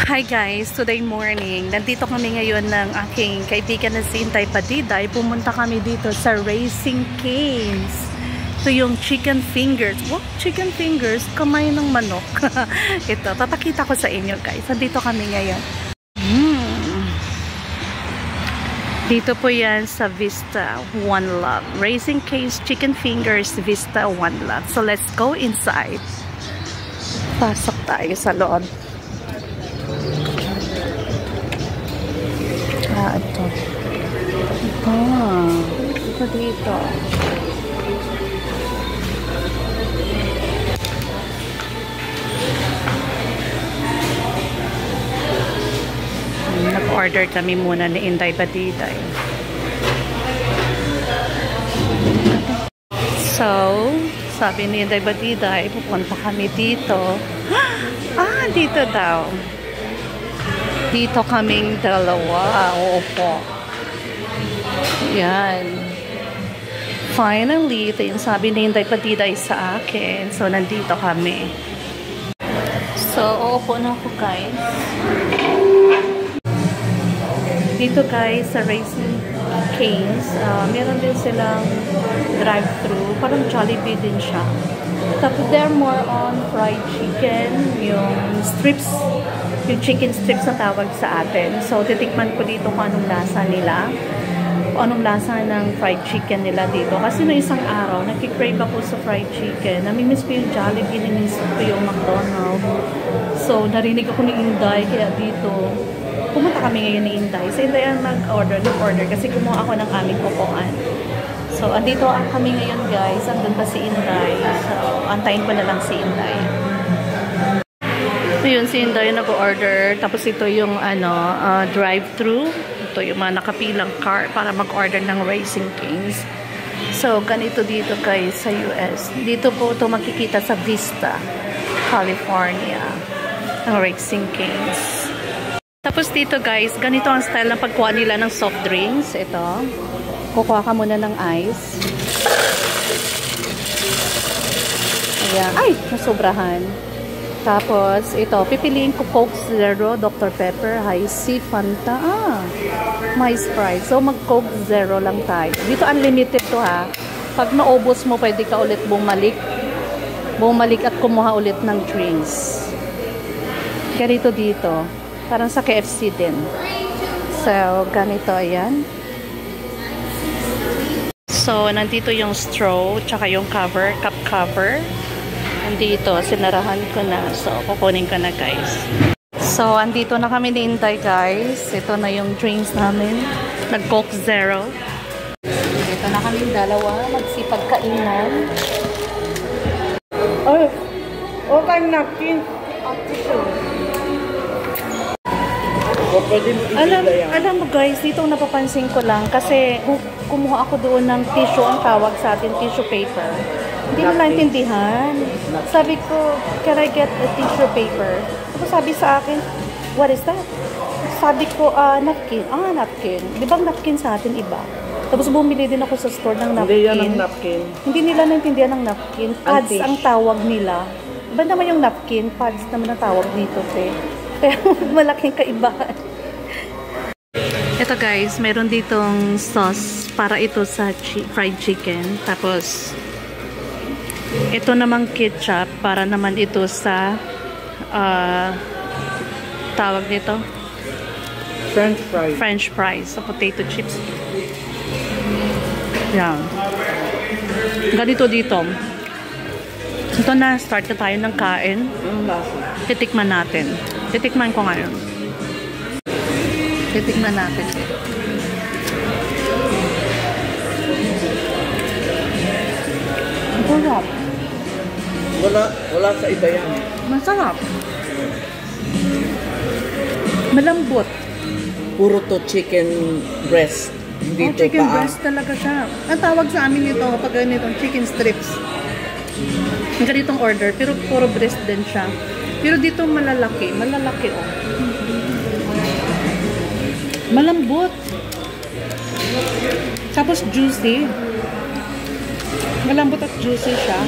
Hi guys, today morning, nandito kami ngayon ng aking kaibigan na si Inday Padiday. Pumunta kami dito sa Raising Cane's. Ito yung chicken fingers. What? Chicken fingers? Kamay ng manok. Ito, papakita ko sa inyo guys. Nandito kami ngayon. Dito po yan sa Vista One Love. Raising Cane's chicken fingers, Vista One Love. So let's go inside. Pasok tayo sa loob. Ito. Ito dito. Nag-order kami muna ni Inday Padiday. So, sabi ni Inday Padiday, pupunta kami dito. Dito daw. Dito kaming dalawa. Oo po. Yan. Finally, ito yung sabi ni Inday Padiday sa akin. So, nandito kami. So, uupo na ako guys. Dito guys, sa Raising Cane's, meron din silang drive-thru. Parang Jollibee din siya. Tapos, they're more on fried chicken. Yung strips. Yung chicken strips na tawag sa atin. So, titikman ko dito kung anong lasa nila. Kung anong lasa ng fried chicken nila dito. Kasi no isang araw, nagkikrave ako sa fried chicken. Namimiss ko yung Jollibee, namimiss ko yung McDonald's. So, narinig ako ni Inday, kaya dito, pumunta kami ngayon ni Inday. So, Inday ang nag-order kasi kumuha ako ng aming kukuan. So, andito kami ngayon guys. Andun pa si Inday. So, antayin ko na lang si Inday. Yun, si Inday nag-order. Tapos ito yung drive-thru. Ito yung mga nakapilang car para mag-order ng Raising Cane's. So, ganito dito guys sa US. Dito po ito makikita sa Vista, California. Ang Raising Cane's. Tapos dito guys, ganito ang style ng pagkuha nila ng soft drinks. Ito. Kukuha ka muna ng ice. Ayan. Ay! Nasobrahan. Tapos, ito, pipiliin ko Coke Zero, Dr. Pepper, High C, Fanta. My Sprite. So, mag-Coke Zero lang tayo. Dito, unlimited to ha. Pag maubos mo, pwede ka ulit bumalik. Bumalik at kumuha ulit ng drinks. Ganito dito. Parang sa KFC din. So, ganito, ayan. So, nandito yung straw, tsaka yung cover, cup cover. Andito, sinarahan ko na. So, kukunin ko na guys. So, andito na kami ni Inday guys. Ito na yung drinks namin. Nag-Coke Zero. Dito na kami dalawa. Magsipagkainan. Oh, okay napkin. Alam mo guys, dito napapansin ko lang. Kasi kumuha ako doon ng tissue. Ang tawag sa atin, tissue paper. Hindi mo naintindihan. Sabi ko, can I get a tissue paper? Tapos sabi sa akin, what is that? Sabi ko, napkin. Napkin. Di ba napkin sa atin iba? Tapos bumili din ako sa store ng napkin. Hindi yan ang napkin. Hindi nila naintindihan ng napkin. Pads ang tawag nila. Iba naman yung napkin. Pads naman ang tawag dito. Pero malaking kaibahan. Ito guys, meron ditong sauce para ito sa fried chicken. Tapos, ito namang ketchup para naman ito sa tawag nito French fries sa potato chips. Yan. Ganito dito. Ito na, start na tayo ng kain. Titikman natin. Titikman ko ngayon. Titikman natin. Masarap. Wala sa iba yan. Masarap. Malambot. Puro to chicken breast. Hindi to chicken paa. breast talaga siya. Ang tawag sa amin ito pag ganitong chicken strips. Ganitong order, pero puro breast din siya. Pero dito malalaki. Malalaki oh. Malambot. Tapos juicy. Malambot at juicy siya.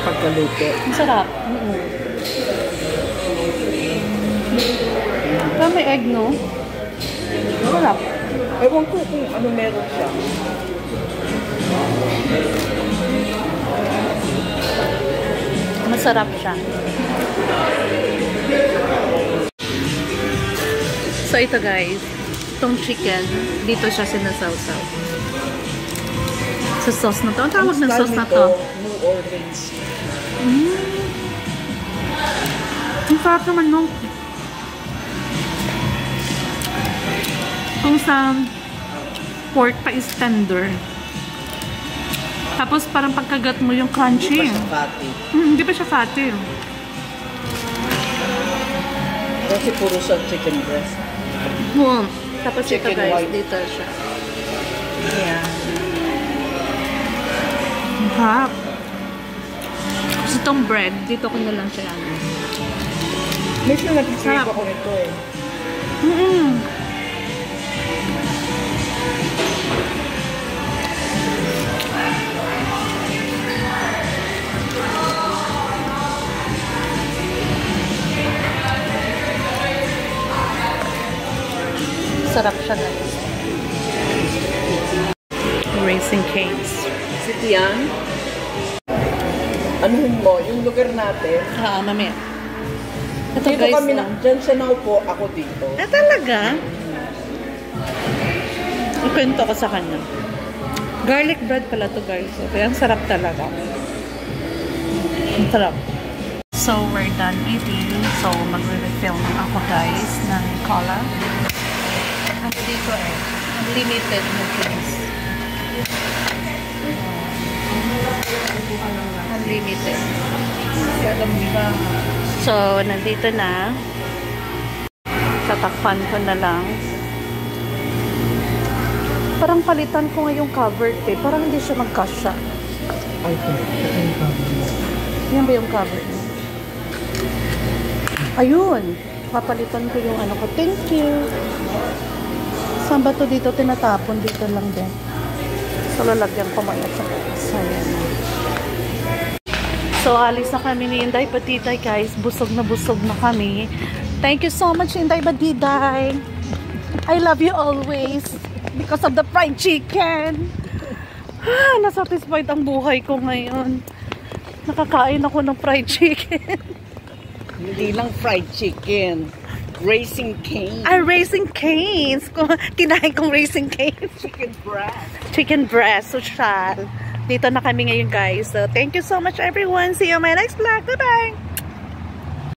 pagkaluto. Masarap. Pero may egg, no? Masarap. Ewan ko kung ano meron siya. Masarap siya. So ito guys, itong chicken, dito siya sinasawsaw. Sa sauce na to. Ang tawag ng sauce na to? New Orleans. Ang sarap naman nung kung sa pork pa is tender. Tapos parang pagkagat mo yung crunchy. Hindi pa siya fatty. Hindi pa siya fatty. Kasi puro sa chicken breast. Tapos Chicken ito guys, white. dito siya. Yeah. Hap. Kasi itong bread, dito ko na lang siya. Medyo nag-crave ako nito eh. Sarap siya guys. Racing Canes. Si Tian, anuhin mo, yung lugar natin. Mamaya. Ito Dito guys, kami, dyan siya naupo, ako dito. talaga? Ikwento ko sa kanya. Garlic bread pala to guys. Kaya ang sarap talaga. Ang sarap. So, we're done eating. So, magre-refill ako guys ng cola. Ano dito unlimited na drinks. Unlimited. So, nandito na. Tatakpan ko na lang. Parang palitan ko ngayong cover tape. Parang hindi siya magkasya. Ay, Yan ba yung cover niya? Ayun! Papalitan ko yung ano ko. Thank you! Saan ba to dito? Tinatapon dito lang din. So, lalagyan ko maya sa ayan. So, alis na kami ni Inday Badiday, guys. Busog na kami. Thank you so much, Inday Badiday. I love you always. Because of the fried chicken. Nasatisfied ang buhay ko ngayon. Nakakain ako ng fried chicken. Hindi lang fried chicken. Racing Canes. Racing Canes. Kinain kong Racing Canes. Chicken breast. Chicken breast. Social. Dito na kami ngayon guys. So, thank you so much everyone. See you on my next vlog. Bye-bye.